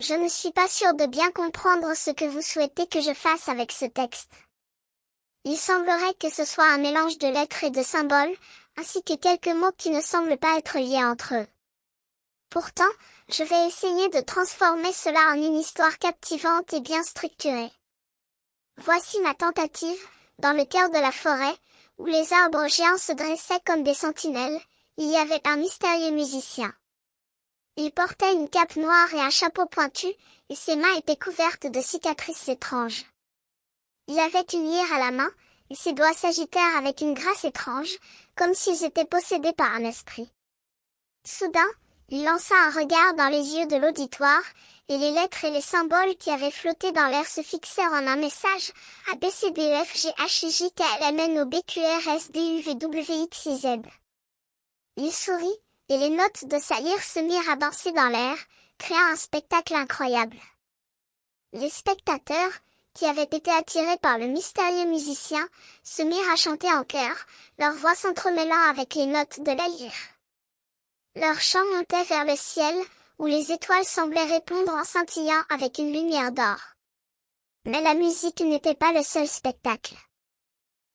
Je ne suis pas sûre de bien comprendre ce que vous souhaitez que je fasse avec ce texte. Il semblerait que ce soit un mélange de lettres et de symboles, ainsi que quelques mots qui ne semblent pas être liés entre eux. Pourtant, je vais essayer de transformer cela en une histoire captivante et bien structurée. Voici ma tentative, dans le cœur de la forêt, où les arbres géants se dressaient comme des sentinelles, il y avait un mystérieux musicien. Il portait une cape noire et un chapeau pointu, et ses mains étaient couvertes de cicatrices étranges. Il avait une lyre à la main, et ses doigts s'agitèrent avec une grâce étrange, comme s'ils étaient possédés par un esprit. Soudain, il lança un regard dans les yeux de l'auditoire, et les lettres et les symboles qui avaient flotté dans l'air se fixèrent en un message, A B C D E F G H I J K L M N O P Q R S D U V W X Y Z. Il sourit, et les notes de sa lyre se mirent à danser dans l'air, créant un spectacle incroyable. Les spectateurs, qui avaient été attirés par le mystérieux musicien, se mirent à chanter en chœur, leurs voix s'entremêlant avec les notes de la lyre. Leur chant montait vers le ciel, où les étoiles semblaient répondre en scintillant avec une lumière d'or. Mais la musique n'était pas le seul spectacle.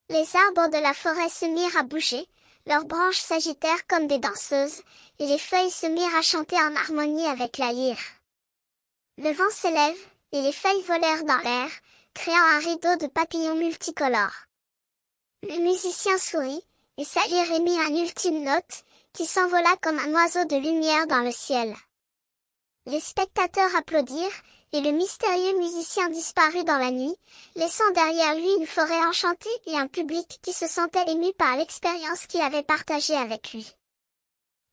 Les arbres de la forêt se mirent à bouger, leurs branches s'agitèrent comme des danseuses, et les feuilles se mirent à chanter en harmonie avec la lyre. Le vent s'élève, et les feuilles volèrent dans l'air, créant un rideau de papillons multicolores. Le musicien sourit, et sa lyre émit une ultime note, qui s'envola comme un oiseau de lumière dans le ciel. Les spectateurs applaudirent, et le mystérieux musicien disparut dans la nuit, laissant derrière lui une forêt enchantée et un public qui se sentait ému par l'expérience qu'il avait partagée avec lui.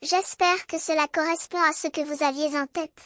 J'espère que cela correspond à ce que vous aviez en tête.